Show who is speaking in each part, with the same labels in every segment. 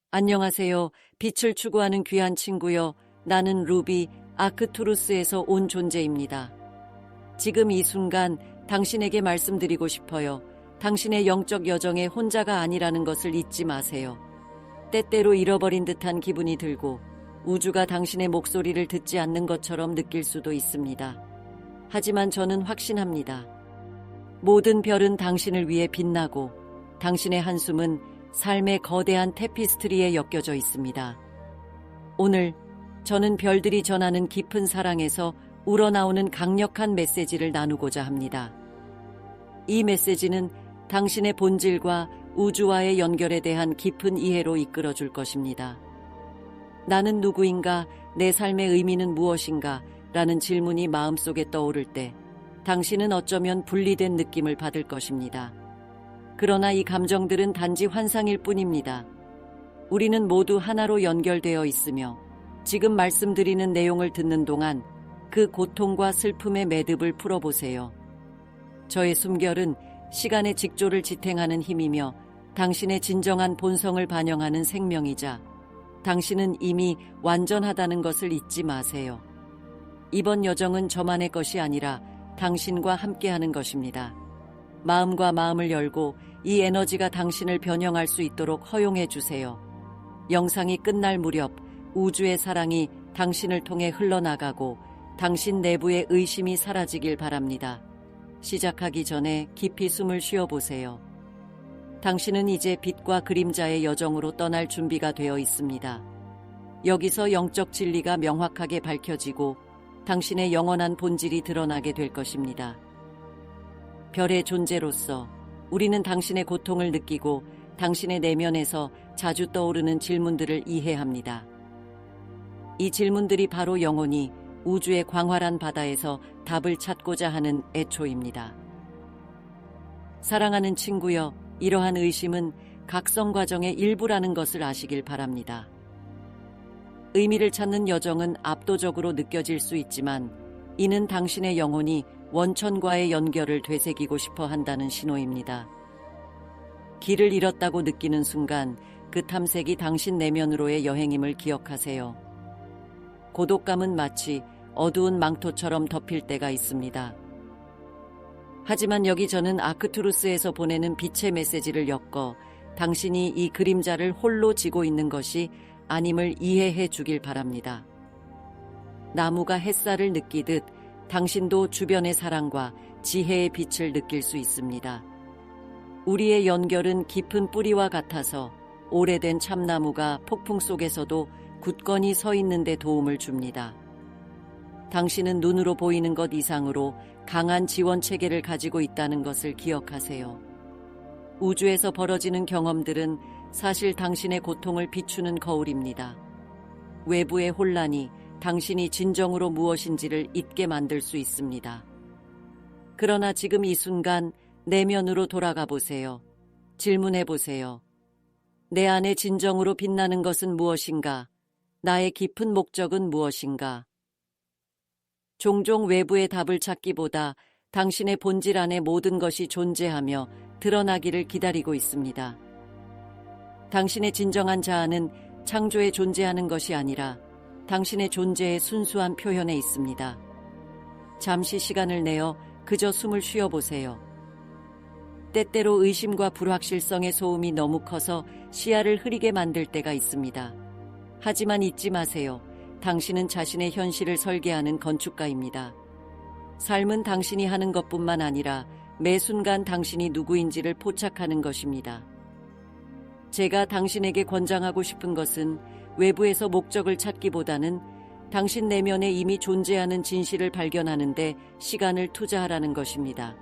Speaker 1: 안녕하세요. 빛을 추구하는 귀한 친구요. 나는 루비 아크투루스에서 온 존재입니다. 지금 이 순간 당신에게 말씀드리고 싶어요. 당신의 영적 여정에 혼자가 아니라는 것을 잊지 마세요. 때때로 잃어버린 듯한 기분이 들고 우주가 당신의 목소리를 듣지 않는 것처럼 느낄 수도 있습니다. 하지만 저는 확신합니다. 모든 별은 당신을 위해 빛나고 당신의 한숨은 삶의 거대한 테피스트리에 엮여져 있습니다. 오늘 저는 별들이 전하는 깊은 사랑에서 우러나오는 강력한 메시지를 나누고자 합니다. 이 메시지는 당신의 본질과 우주와의 연결에 대한 깊은 이해로 이끌어 줄 것입니다. 나는 누구인가? 내 삶의 의미는 무엇인가? 라는 질문이 마음속에 떠오를 때 당신은 어쩌면 분리된 느낌을 받을 것입니다. 그러나 이 감정들은 단지 환상일 뿐입니다. 우리는 모두 하나로 연결되어 있으며 지금 말씀드리는 내용을 듣는 동안 그 고통과 슬픔의 매듭을 풀어보세요. 저의 숨결은 시간의 직조를 지탱하는 힘이며 당신의 진정한 본성을 반영하는 생명이자 당신은 이미 완전하다는 것을 잊지 마세요. 이번 여정은 저만의 것이 아니라 당신과 함께하는 것입니다. 마음과 마음을 열고 이 에너지가 당신을 변형할 수 있도록 허용해 주세요. 영상이 끝날 무렵 우주의 사랑이 당신을 통해 흘러나가고 당신 내부의 의심이 사라지길 바랍니다. 시작하기 전에 깊이 숨을 쉬어보세요. 당신은 이제 빛과 그림자의 여정으로 떠날 준비가 되어 있습니다. 여기서 영적 진리가 명확하게 밝혀지고 당신의 영원한 본질이 드러나게 될 것입니다. 별의 존재로서 우리는 당신의 고통을 느끼고 당신의 내면에서 자주 떠오르는 질문들을 이해합니다. 이 질문들이 바로 영혼이 우주의 광활한 바다에서 답을 찾고자 하는 애초입니다. 사랑하는 친구여, 이러한 의심은 각성 과정의 일부라는 것을 아시길 바랍니다. 의미를 찾는 여정은 압도적으로 느껴질 수 있지만 이는 당신의 영혼이 원천과의 연결을 되새기고 싶어 한다는 신호입니다. 길을 잃었다고 느끼는 순간 그 탐색이 당신 내면으로의 여행임을 기억하세요. 고독감은 마치 어두운 망토처럼 덮일 때가 있습니다. 하지만 여기 저는 아크투루스에서 보내는 빛의 메시지를 엮어 당신이 이 그림자를 홀로 지고 있는 것이 아님을 이해해 주길 바랍니다. 나무가 햇살을 느끼듯 당신도 주변의 사랑과 지혜의 빛을 느낄 수 있습니다. 우리의 연결은 깊은 뿌리와 같아서 오래된 참나무가 폭풍 속에서도 굳건히 서 있는 데 도움을 줍니다. 당신은 눈으로 보이는 것 이상으로 강한 지원 체계를 가지고 있다는 것을 기억하세요. 우주에서 벌어지는 경험들은 사실 당신의 고통을 비추는 거울입니다. 외부의 혼란이 당신이 진정으로 무엇인지를 잊게 만들 수 있습니다. 그러나 지금 이 순간 내면으로 돌아가 보세요. 질문해 보세요. 내 안에 진정으로 빛나는 것은 무엇인가? 나의 깊은 목적은 무엇인가? 종종 외부의 답을 찾기보다 당신의 본질 안에 모든 것이 존재하며 드러나기를 기다리고 있습니다. 당신의 진정한 자아는 창조에 존재하는 것이 아니라 당신의 존재의 순수한 표현에 있습니다. 잠시 시간을 내어 그저 숨을 쉬어보세요. 때때로 의심과 불확실성의 소음이 너무 커서 시야를 흐리게 만들 때가 있습니다. 하지만 잊지 마세요. 당신은 자신의 현실을 설계하는 건축가입니다. 삶은 당신이 하는 것뿐만 아니라 매 순간 당신이 누구인지를 포착하는 것입니다. 제가 당신에게 권장하고 싶은 것은 외부에서 목적을 찾기보다는 당신 내면에 이미 존재하는 진실을 발견하는 데 시간을 투자하라는 것입니다.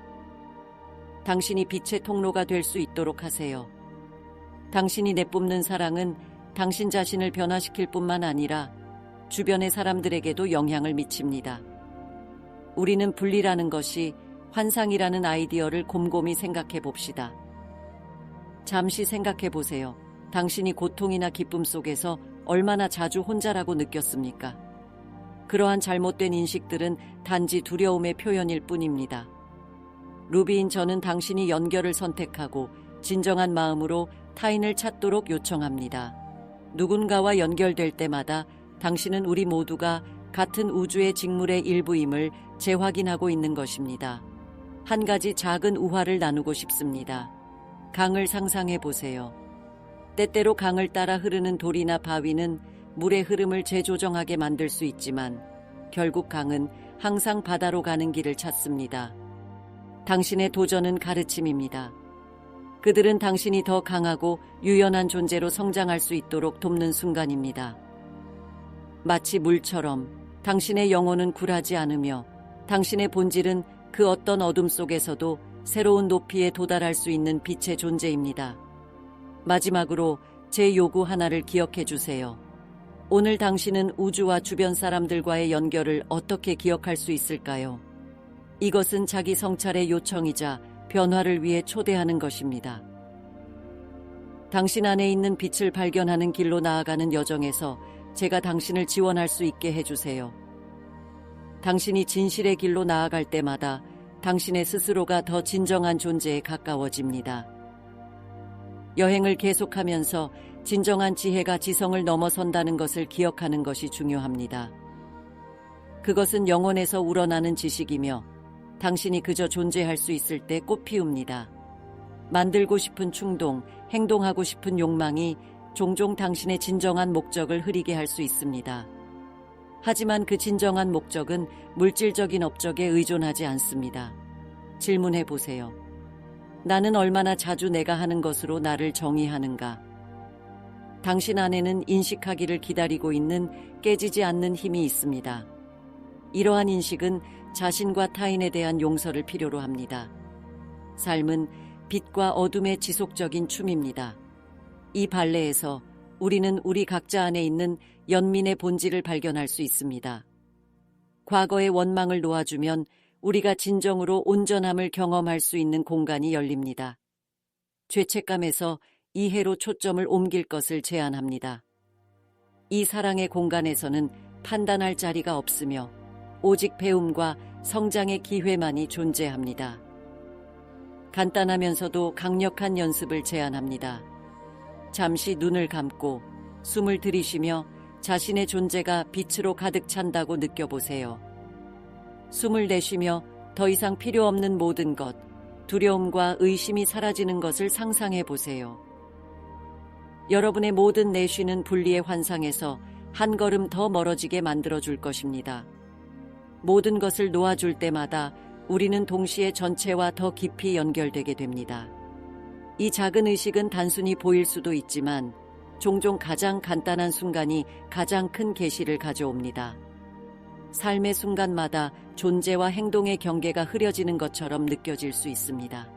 Speaker 1: 당신이 빛의 통로가 될 수 있도록 하세요. 당신이 내뿜는 사랑은 당신 자신을 변화시킬 뿐만 아니라 주변의 사람들에게도 영향을 미칩니다. 우리는 분리라는 것이 환상이라는 아이디어를 곰곰이 생각해 봅시다. 잠시 생각해 보세요. 당신이 고통이나 기쁨 속에서 얼마나 자주 혼자라고 느꼈습니까? 그러한 잘못된 인식들은 단지 두려움의 표현일 뿐입니다. 루비인 저는 당신이 연결을 선택하고 진정한 마음으로 타인을 찾도록 요청합니다. 누군가와 연결될 때마다 당신은 우리 모두가 같은 우주의 직물의 일부임을 재확인하고 있는 것입니다. 한 가지 작은 우화를 나누고 싶습니다. 강을 상상해 보세요. 때때로 강을 따라 흐르는 돌이나 바위는 물의 흐름을 재조정하게 만들 수 있지만 결국 강은 항상 바다로 가는 길을 찾습니다. 당신의 도전은 가르침입니다. 그들은 당신이 더 강하고 유연한 존재로 성장할 수 있도록 돕는 순간입니다. 마치 물처럼 당신의 영혼은 굴하지 않으며 당신의 본질은 그 어떤 어둠 속에서도 새로운 높이에 도달할 수 있는 빛의 존재입니다. 마지막으로 제 요구 하나를 기억해 주세요. 오늘 당신은 우주와 주변 사람들과의 연결을 어떻게 기억할 수 있을까요? 이것은 자기 성찰의 요청이자 변화를 위해 초대하는 것입니다. 당신 안에 있는 빛을 발견하는 길로 나아가는 여정에서 제가 당신을 지원할 수 있게 해주세요. 당신이 진실의 길로 나아갈 때마다 당신의 스스로가 더 진정한 존재에 가까워집니다. 여행을 계속하면서 진정한 지혜가 지성을 넘어선다는 것을 기억하는 것이 중요합니다. 그것은 영혼에서 우러나는 지식이며 당신이 그저 존재할 수 있을 때 꽃피웁니다. 만들고 싶은 충동, 행동하고 싶은 욕망이 종종 당신의 진정한 목적을 흐리게 할 수 있습니다. 하지만 그 진정한 목적은 물질적인 업적에 의존하지 않습니다. 질문해 보세요. 나는 얼마나 자주 내가 하는 것으로 나를 정의하는가? 당신 안에는 인식하기를 기다리고 있는 깨지지 않는 힘이 있습니다. 이러한 인식은 자신과 타인에 대한 용서를 필요로 합니다. 삶은 빛과 어둠의 지속적인 춤입니다. 이 발레에서 우리는 우리 각자 안에 있는 연민의 본질을 발견할 수 있습니다. 과거의 원망을 놓아주면 우리가 진정으로 온전함을 경험할 수 있는 공간이 열립니다. 죄책감에서 이해로 초점을 옮길 것을 제안합니다. 이 사랑의 공간에서는 판단할 자리가 없으며 오직 배움과 성장의 기회만이 존재합니다. 간단하면서도 강력한 연습을 제안합니다. 잠시 눈을 감고 숨을 들이쉬며 자신의 존재가 빛으로 가득 찬다고 느껴보세요. 숨을 내쉬며 더 이상 필요 없는 모든 것, 두려움과 의심이 사라지는 것을 상상해 보세요. 여러분의 모든 내쉬는 분리의 환상에서 한 걸음 더 멀어지게 만들어줄 것입니다. 모든 것을 놓아줄 때마다 우리는 동시에 전체와 더 깊이 연결되게 됩니다. 이 작은 의식은 단순히 보일 수도 있지만 종종 가장 간단한 순간이 가장 큰 계시를 가져옵니다. 삶의 순간마다 존재와 행동의 경계가 흐려지는 것처럼 느껴질 수 있습니다.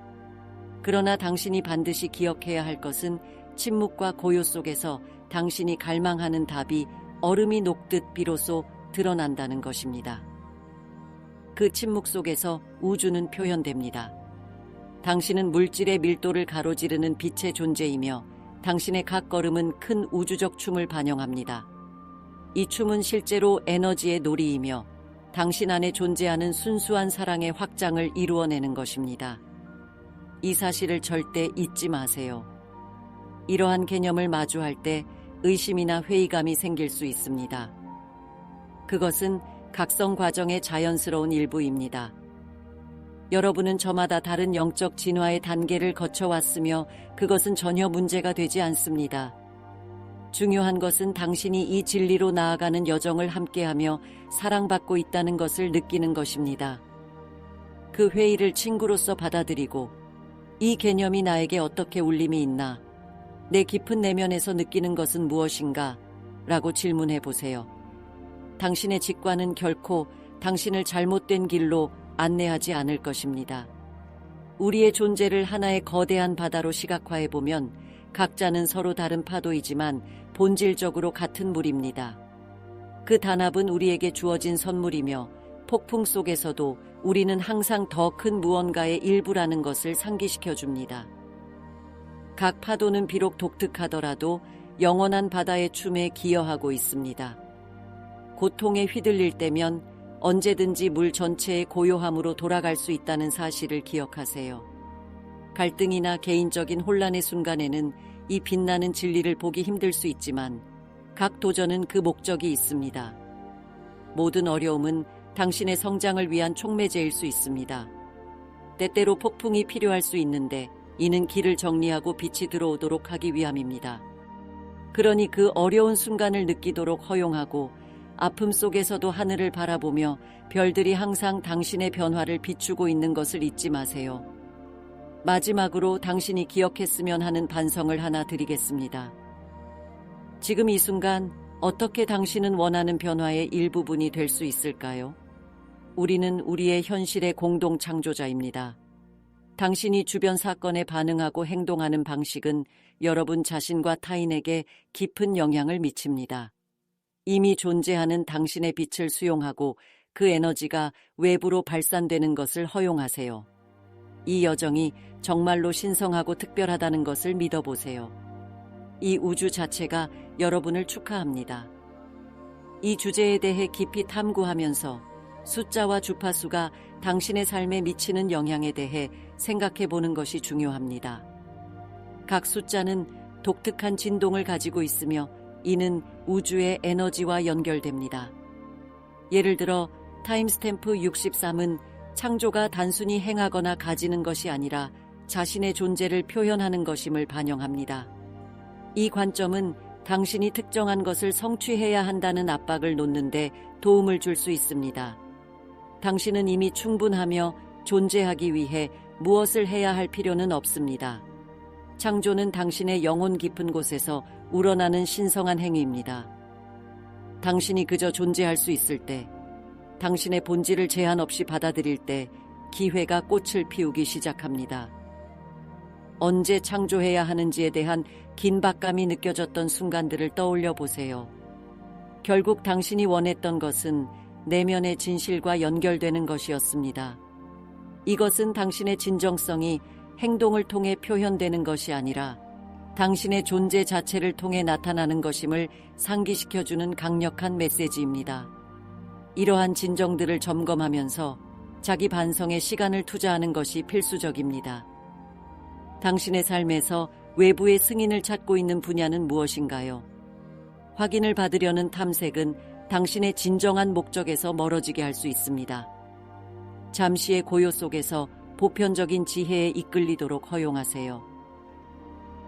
Speaker 1: 그러나 당신이 반드시 기억해야 할 것은 침묵과 고요 속에서 당신이 갈망하는 답이 얼음이 녹듯 비로소 드러난다는 것입니다. 그 침묵 속에서 우주는 표현됩니다. 당신은 물질의 밀도를 가로지르는 빛의 존재이며 당신의 각 걸음은 큰 우주적 춤을 반영합니다. 이 춤은 실제로 에너지의 놀이이며 당신 안에 존재하는 순수한 사랑의 확장을 이루어내는 것입니다. 이 사실을 절대 잊지 마세요. 이러한 개념을 마주할 때 의심이나 회의감이 생길 수 있습니다. 그것은 각성 과정의 자연스러운 일부입니다. 여러분은 저마다 다른 영적 진화의 단계를 거쳐왔으며 그것은 전혀 문제가 되지 않습니다. 중요한 것은 당신이 이 진리로 나아가는 여정을 함께하며 사랑받고 있다는 것을 느끼는 것입니다. 그 회의를 친구로서 받아들이고 이 개념이 나에게 어떻게 울림이 있나? 내 깊은 내면에서 느끼는 것은 무엇인가? 라고 질문해 보세요. 당신의 직관은 결코 당신을 잘못된 길로 안내하지 않을 것입니다. 우리의 존재를 하나의 거대한 바다로 시각화해 보면 각자는 서로 다른 파도이지만 본질적으로 같은 물입니다. 그 단합은 우리에게 주어진 선물이며 폭풍 속에서도 우리는 항상 더 큰 무언가의 일부라는 것을 상기시켜 줍니다. 각 파도는 비록 독특하더라도 영원한 바다의 춤에 기여하고 있습니다. 고통에 휘둘릴 때면 언제든지 물 전체의 고요함으로 돌아갈 수 있다는 사실을 기억하세요. 갈등이나 개인적인 혼란의 순간에는 이 빛나는 진리를 보기 힘들 수 있지만 각 도전은 그 목적이 있습니다. 모든 어려움은 당신의 성장을 위한 촉매제일 수 있습니다. 때때로 폭풍이 필요할 수 있는데 이는 길을 정리하고 빛이 들어오도록 하기 위함입니다. 그러니 그 어려운 순간을 느끼도록 허용하고 아픔 속에서도 하늘을 바라보며 별들이 항상 당신의 변화를 비추고 있는 것을 잊지 마세요. 마지막으로 당신이 기억했으면 하는 반성을 하나 드리겠습니다. 지금 이 순간 어떻게 당신은 원하는 변화의 일부분이 될 수 있을까요? 우리는 우리의 현실의 공동 창조자입니다. 당신이 주변 사건에 반응하고 행동하는 방식은 여러분 자신과 타인에게 깊은 영향을 미칩니다. 이미 존재하는 당신의 빛을 수용하고 그 에너지가 외부로 발산되는 것을 허용하세요. 이 여정이 정말로 신성하고 특별하다는 것을 믿어보세요. 이 우주 자체가 여러분을 축하합니다. 이 주제에 대해 깊이 탐구하면서 숫자와 주파수가 당신의 삶에 미치는 영향에 대해 생각해 보는 것이 중요합니다. 각 숫자는 독특한 진동을 가지고 있으며 이는 우주의 에너지와 연결됩니다. 예를 들어 타임스탬프 63은 창조가 단순히 행하거나 가지는 것이 아니라 자신의 존재를 표현하는 것임을 반영합니다. 이 관점은 당신이 특정한 것을 성취해야 한다는 압박을 놓는데 도움을 줄 수 있습니다. 당신은 이미 충분하며 존재하기 위해 무엇을 해야 할 필요는 없습니다. 창조는 당신의 영혼 깊은 곳에서 우러나는 신성한 행위입니다. 당신이 그저 존재할 수 있을 때, 당신의 본질을 제한 없이 받아들일 때 기회가 꽃을 피우기 시작합니다. 언제 창조해야 하는지에 대한 긴박감이 느껴졌던 순간들을 떠올려 보세요. 결국 당신이 원했던 것은 내면의 진실과 연결되는 것이었습니다. 이것은 당신의 진정성이 행동을 통해 표현되는 것이 아니라 당신의 존재 자체를 통해 나타나는 것임을 상기시켜주는 강력한 메시지입니다. 이러한 진정들을 점검하면서 자기 반성에 시간을 투자하는 것이 필수적입니다. 당신의 삶에서 외부의 승인을 찾고 있는 분야는 무엇인가요? 확인을 받으려는 탐색은 당신의 진정한 목적에서 멀어지게 할 수 있습니다. 잠시의 고요 속에서 보편적인 지혜에 이끌리도록 허용하세요.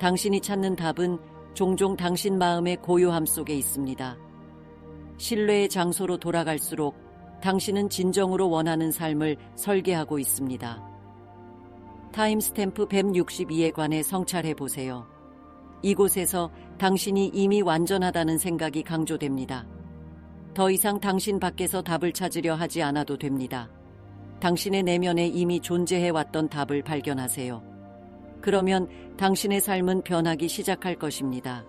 Speaker 1: 당신이 찾는 답은 종종 당신 마음의 고요함 속에 있습니다. 신뢰의 장소로 돌아갈수록 당신은 진정으로 원하는 삶을 설계하고 있습니다. 타임스탬프 162에 관해 성찰해 보세요. 이곳에서 당신이 이미 완전하다는 생각이 강조됩니다. 더 이상 당신 밖에서 답을 찾으려 하지 않아도 됩니다. 당신의 내면에 이미 존재해왔던 답을 발견하세요. 그러면 당신의 삶은 변하기 시작할 것입니다.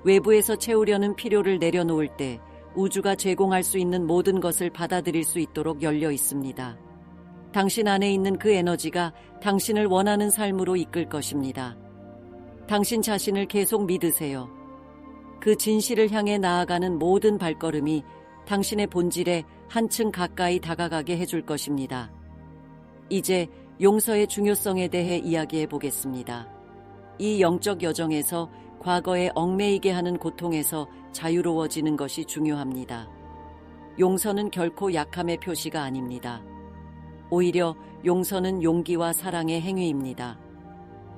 Speaker 1: 외부에서 채우려는 필요를 내려놓을 때 우주가 제공할 수 있는 모든 것을 받아들일 수 있도록 열려 있습니다. 당신 안에 있는 그 에너지가 당신을 원하는 삶으로 이끌 것입니다. 당신 자신을 계속 믿으세요. 그 진실을 향해 나아가는 모든 발걸음이 당신의 본질에 한층 가까이 다가가게 해줄 것입니다. 이제 용서의 중요성에 대해 이야기해 보겠습니다. 이 영적 여정에서 과거에 얽매이게 하는 고통에서 자유로워지는 것이 중요합니다. 용서는 결코 약함의 표시가 아닙니다. 오히려 용서는 용기와 사랑의 행위입니다.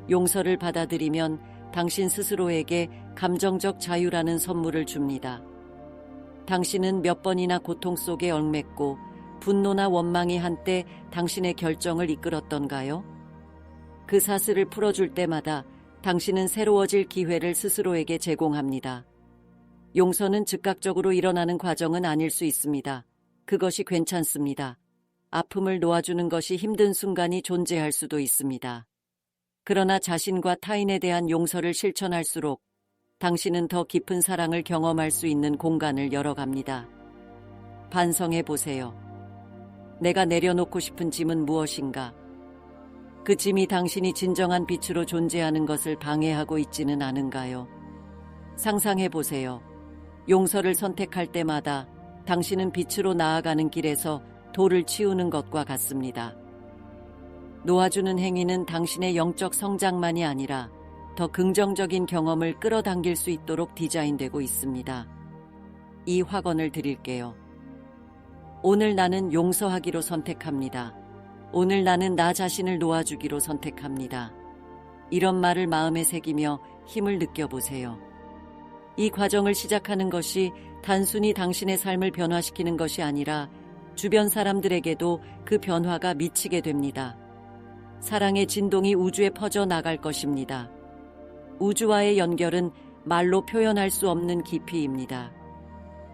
Speaker 1: 용서를 받아들이면 당신 스스로에게 감정적 자유라는 선물을 줍니다. 당신은 몇 번이나 고통 속에 얽맸고 분노나 원망이 한때 당신의 결정을 이끌었던가요? 그 사슬을 풀어줄 때마다 당신은 새로워질 기회를 스스로에게 제공합니다. 용서는 즉각적으로 일어나는 과정은 아닐 수 있습니다. 그것이 괜찮습니다. 아픔을 놓아주는 것이 힘든 순간이 존재할 수도 있습니다. 그러나 자신과 타인에 대한 용서를 실천할수록 당신은 더 깊은 사랑을 경험할 수 있는 공간을 열어갑니다. 반성해 보세요. 내가 내려놓고 싶은 짐은 무엇인가? 그 짐이 당신이 진정한 빛으로 존재하는 것을 방해하고 있지는 않은가요? 상상해 보세요. 용서를 선택할 때마다 당신은 빛으로 나아가는 길에서 돌을 치우는 것과 같습니다. 놓아주는 행위는 당신의 영적 성장만이 아니라 더 긍정적인 경험을 끌어당길 수 있도록 디자인되고 있습니다. 이 확언을 드릴게요. 오늘 나는 용서하기로 선택합니다. 오늘 나는 나 자신을 놓아주기로 선택합니다. 이런 말을 마음에 새기며 힘을 느껴보세요. 이 과정을 시작하는 것이 단순히 당신의 삶을 변화시키는 것이 아니라 주변 사람들에게도 그 변화가 미치게 됩니다. 사랑의 진동이 우주에 퍼져 나갈 것입니다. 우주와의 연결은 말로 표현할 수 없는 깊이입니다.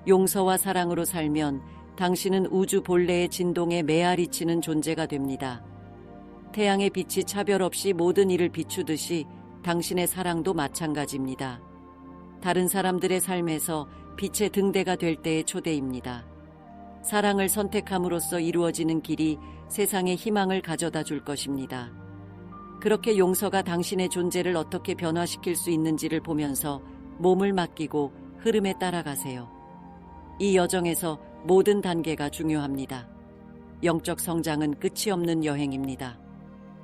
Speaker 1: 용서와 사랑으로 살면 당신은 우주 본래의 진동에 메아리치는 존재가 됩니다. 태양의 빛이 차별 없이 모든 일을 비추듯이 당신의 사랑도 마찬가지입니다. 다른 사람들의 삶에서 빛의 등대가 될 때의 초대입니다. 사랑을 선택함으로써 이루어지는 길이 세상에 희망을 가져다 줄 것입니다. 그렇게 용서가 당신의 존재를 어떻게 변화시킬 수 있는지를 보면서 몸을 맡기고 흐름에 따라가세요. 이 여정에서 모든 단계가 중요합니다. 영적 성장은 끝이 없는 여행입니다.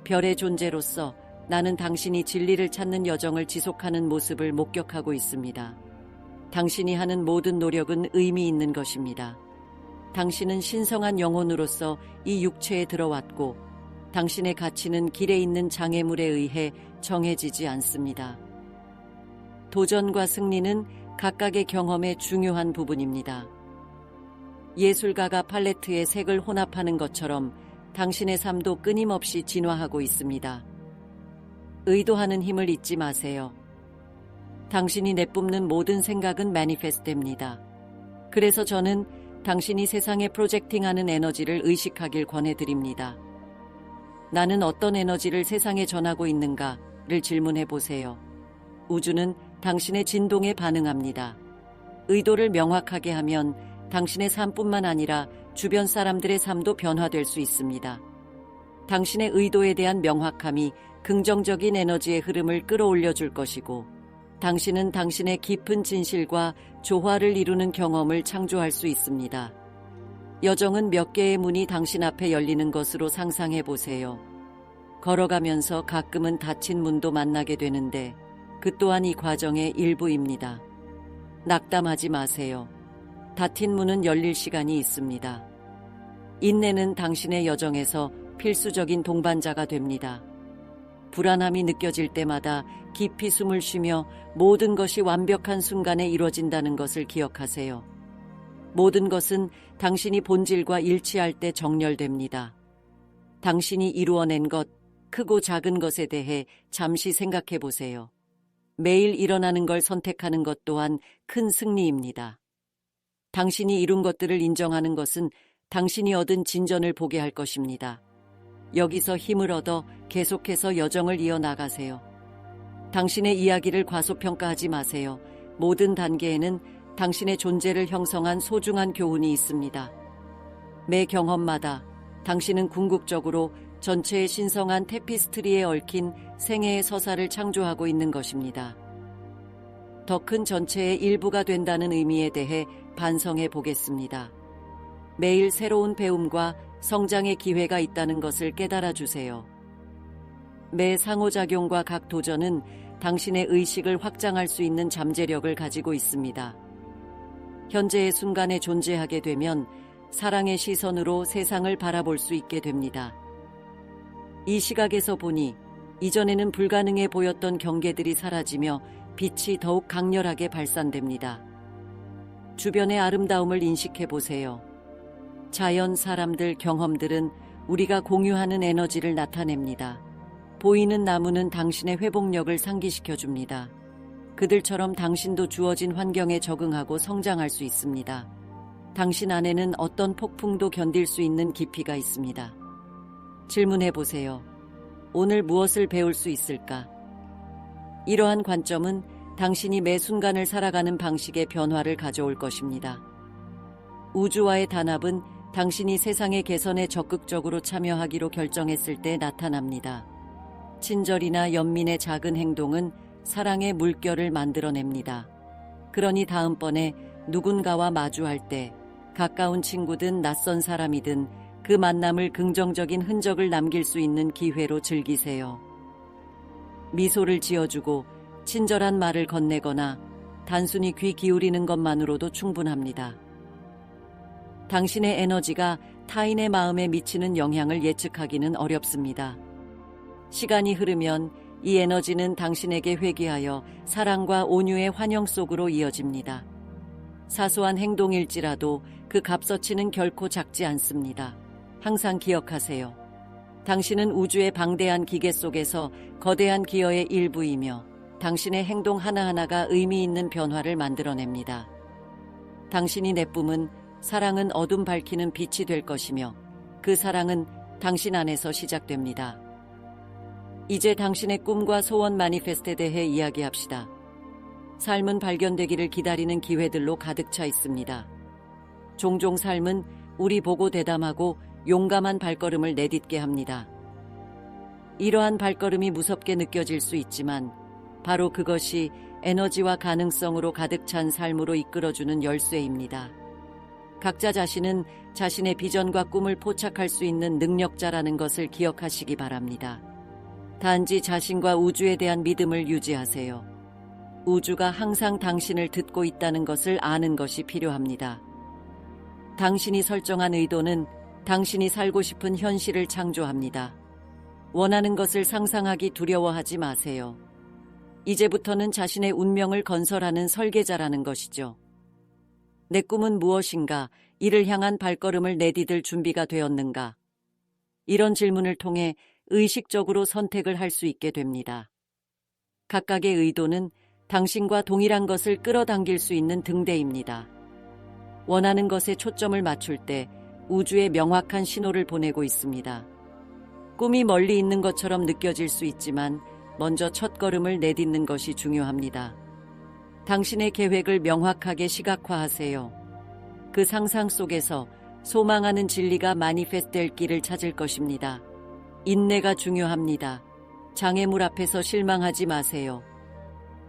Speaker 1: 별의 존재로서 나는 당신이 진리를 찾는 여정을 지속하는 모습을 목격하고 있습니다. 당신이 하는 모든 노력은 의미 있는 것입니다. 당신은 신성한 영혼으로서 이 육체에 들어왔고 당신의 가치는 길에 있는 장애물에 의해 정해지지 않습니다. 도전과 승리는 각각의 경험의 중요한 부분입니다. 예술가가 팔레트에 색을 혼합하는 것처럼 당신의 삶도 끊임없이 진화하고 있습니다. 의도하는 힘을 잊지 마세요. 당신이 내뿜는 모든 생각은 매니페스트됩니다. 그래서 저는 당신이 세상에 프로젝팅하는 에너지를 의식하길 권해드립니다. 나는 어떤 에너지를 세상에 전하고 있는가를 질문해 보세요. 우주는 당신의 진동에 반응합니다. 의도를 명확하게 하면 당신의 삶뿐만 아니라 주변 사람들의 삶도 변화될 수 있습니다. 당신의 의도에 대한 명확함이 긍정적인 에너지의 흐름을 끌어올려 줄 것이고 당신은 당신의 깊은 진실과 조화를 이루는 경험을 창조할 수 있습니다. 여정은 몇 개의 문이 당신 앞에 열리는 것으로 상상해 보세요. 걸어가면서 가끔은 닫힌 문도 만나게 되는데 그 또한 이 과정의 일부입니다. 낙담하지 마세요. 닫힌 문은 열릴 시간이 있습니다. 인내는 당신의 여정에서 필수적인 동반자가 됩니다. 불안함이 느껴질 때마다 깊이 숨을 쉬며 모든 것이 완벽한 순간에 이루어진다는 것을 기억하세요. 모든 것은 당신이 본질과 일치할 때 정렬됩니다. 당신이 이루어낸 것, 크고 작은 것에 대해 잠시 생각해 보세요. 매일 일어나는 걸 선택하는 것 또한 큰 승리입니다. 당신이 이룬 것들을 인정하는 것은 당신이 얻은 진전을 보게 할 것입니다. 여기서 힘을 얻어 계속해서 여정을 이어나가세요. 당신의 이야기를 과소평가하지 마세요. 모든 단계에는 당신의 존재를 형성한 소중한 교훈이 있습니다. 매 경험마다 당신은 궁극적으로 전체의 신성한 테피스트리에 얽힌 생애의 서사를 창조하고 있는 것입니다. 더 큰 전체의 일부가 된다는 의미에 대해 반성해 보겠습니다. 매일 새로운 배움과 성장의 기회가 있다는 것을 깨달아 주세요. 매 상호작용과 각 도전은 당신의 의식을 확장할 수 있는 잠재력을 가지고 있습니다. 현재의 순간에 존재하게 되면 사랑의 시선으로 세상을 바라볼 수 있게 됩니다. 이 시각에서 보니 이전에는 불가능해 보였던 경계들이 사라지며 빛이 더욱 강렬하게 발산됩니다. 주변의 아름다움을 인식해 보세요. 자연, 사람들, 경험들은 우리가 공유하는 에너지를 나타냅니다. 보이는 나무는 당신의 회복력을 상기시켜 줍니다. 그들처럼 당신도 주어진 환경에 적응하고 성장할 수 있습니다. 당신 안에는 어떤 폭풍도 견딜 수 있는 깊이가 있습니다. 질문해 보세요. 오늘 무엇을 배울 수 있을까? 이러한 관점은 당신이 매 순간을 살아가는 방식의 변화를 가져올 것입니다. 우주와의 단합은 당신이 세상의 개선에 적극적으로 참여하기로 결정했을 때 나타납니다. 친절이나 연민의 작은 행동은 사랑의 물결을 만들어냅니다. 그러니 다음번에 누군가와 마주할 때 가까운 친구든 낯선 사람이든 그 만남을 긍정적인 흔적을 남길 수 있는 기회로 즐기세요. 미소를 지어주고 친절한 말을 건네거나 단순히 귀 기울이는 것만으로도 충분합니다. 당신의 에너지가 타인의 마음에 미치는 영향을 예측하기는 어렵습니다. 시간이 흐르면 이 에너지는 당신에게 회귀하여 사랑과 온유의 환영 속으로 이어집니다. 사소한 행동일지라도 그 값어치는 결코 작지 않습니다. 항상 기억하세요. 당신은 우주의 방대한 기계 속에서 거대한 기어의 일부이며 당신의 행동 하나하나가 의미 있는 변화를 만들어냅니다. 당신이 내뿜은 사랑은 어둠 밝히는 빛이 될 것이며 그 사랑은 당신 안에서 시작됩니다. 이제 당신의 꿈과 소원 마니페스트에 대해 이야기합시다. 삶은 발견되기를 기다리는 기회들로 가득 차 있습니다. 종종 삶은 우리 보고 대담하고 용감한 발걸음을 내딛게 합니다. 이러한 발걸음이 무섭게 느껴질 수 있지만 바로 그것이 에너지와 가능성으로 가득 찬 삶으로 이끌어주는 열쇠입니다. 각자 자신은 자신의 비전과 꿈을 포착할 수 있는 능력자라는 것을 기억하시기 바랍니다. 단지 자신과 우주에 대한 믿음을 유지하세요. 우주가 항상 당신을 듣고 있다는 것을 아는 것이 필요합니다. 당신이 설정한 의도는 당신이 살고 싶은 현실을 창조합니다. 원하는 것을 상상하기 두려워하지 마세요. 이제부터는 자신의 운명을 건설하는 설계자라는 것이죠. 내 꿈은 무엇인가? 이를 향한 발걸음을 내디딜 준비가 되었는가? 이런 질문을 통해 의식적으로 선택을 할 수 있게 됩니다. 각각의 의도는 당신과 동일한 것을 끌어당길 수 있는 등대입니다. 원하는 것에 초점을 맞출 때 우주에 명확한 신호를 보내고 있습니다. 꿈이 멀리 있는 것처럼 느껴질 수 있지만 먼저 첫걸음을 내딛는 것이 중요합니다. 당신의 계획을 명확하게 시각화하세요. 그 상상 속에서 소망하는 진리가 마니페스트될 길을 찾을 것입니다. 인내가 중요합니다. 장애물 앞에서 실망하지 마세요.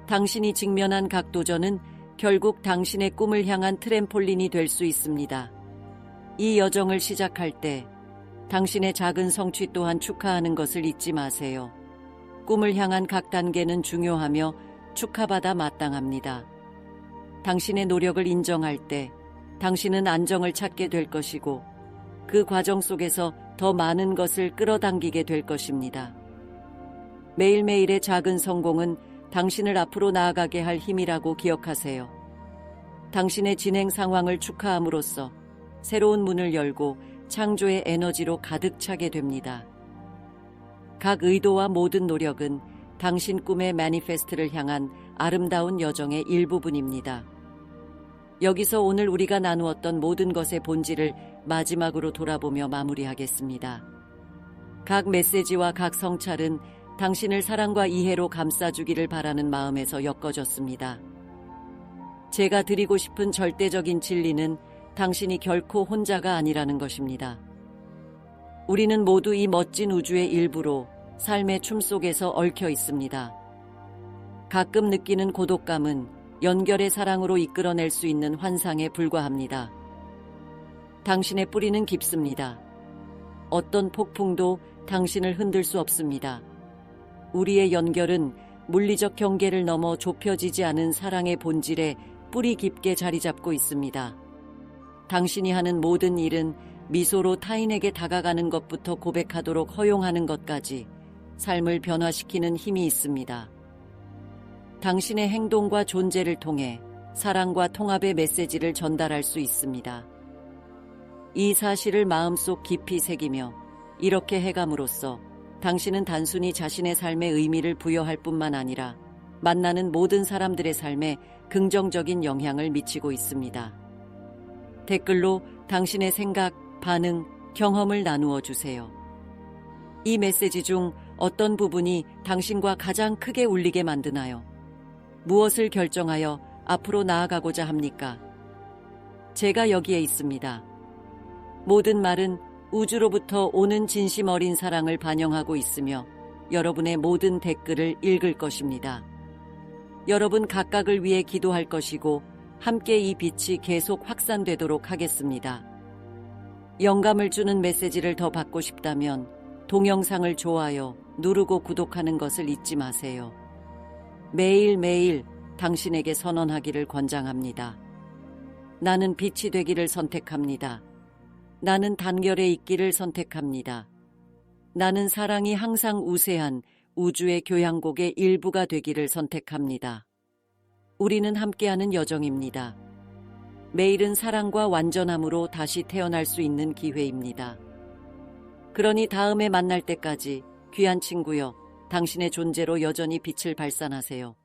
Speaker 1: 당신이 직면한 각 도전은 결국 당신의 꿈을 향한 트램폴린이 될 수 있습니다. 이 여정을 시작할 때 당신의 작은 성취 또한 축하하는 것을 잊지 마세요. 꿈을 향한 각 단계는 중요하며 축하받아 마땅합니다. 당신의 노력을 인정할 때 당신은 안정을 찾게 될 것이고 그 과정 속에서 더 많은 것을 끌어당기게 될 것입니다. 매일매일의 작은 성공은 당신을 앞으로 나아가게 할 힘이라고 기억하세요. 당신의 진행 상황을 축하함으로써 새로운 문을 열고 창조의 에너지로 가득 차게 됩니다. 각 의도와 모든 노력은 당신 꿈의 매니페스트를 향한 아름다운 여정의 일부분입니다. 여기서 오늘 우리가 나누었던 모든 것의 본질을 마지막으로 돌아보며 마무리하겠습니다. 각 메시지와 각 성찰은 당신을 사랑과 이해로 감싸주기를 바라는 마음에서 엮어졌습니다. 제가 드리고 싶은 절대적인 진리는 당신이 결코 혼자가 아니라는 것입니다. 우리는 모두 이 멋진 우주의 일부로 삶의 춤 속에서 얽혀 있습니다. 가끔 느끼는 고독감은 연결의 사랑으로 이끌어낼 수 있는 환상에 불과합니다. 당신의 뿌리는 깊습니다. 어떤 폭풍도 당신을 흔들 수 없습니다. 우리의 연결은 물리적 경계를 넘어 좁혀지지 않은 사랑의 본질에 뿌리 깊게 자리 잡고 있습니다. 당신이 하는 모든 일은 미소로 타인에게 다가가는 것부터 고백하도록 허용하는 것까지 삶을 변화시키는 힘이 있습니다. 당신의 행동과 존재를 통해 사랑과 통합의 메시지를 전달할 수 있습니다. 이 사실을 마음속 깊이 새기며 이렇게 해감으로써 당신은 단순히 자신의 삶에 의미를 부여할 뿐만 아니라 만나는 모든 사람들의 삶에 긍정적인 영향을 미치고 있습니다. 댓글로 당신의 생각, 반응, 경험을 나누어 주세요. 이 메시지 중 어떤 부분이 당신과 가장 크게 울리게 만드나요? 무엇을 결정하여 앞으로 나아가고자 합니까? 제가 여기에 있습니다. 모든 말은 우주로부터 오는 진심 어린 사랑을 반영하고 있으며 여러분의 모든 댓글을 읽을 것입니다. 여러분 각각을 위해 기도할 것이고 함께 이 빛이 계속 확산되도록 하겠습니다. 영감을 주는 메시지를 더 받고 싶다면 동영상을 좋아요, 누르고 구독하는 것을 잊지 마세요. 매일매일 당신에게 선언하기를 권장합니다. 나는 빛이 되기를 선택합니다. 나는 단결에 있기를 선택합니다. 나는 사랑이 항상 우세한 우주의 교향곡의 일부가 되기를 선택합니다. 우리는 함께하는 여정입니다. 매일은 사랑과 완전함으로 다시 태어날 수 있는 기회입니다. 그러니 다음에 만날 때까지 귀한 친구여, 당신의 존재로 여전히 빛을 발산하세요.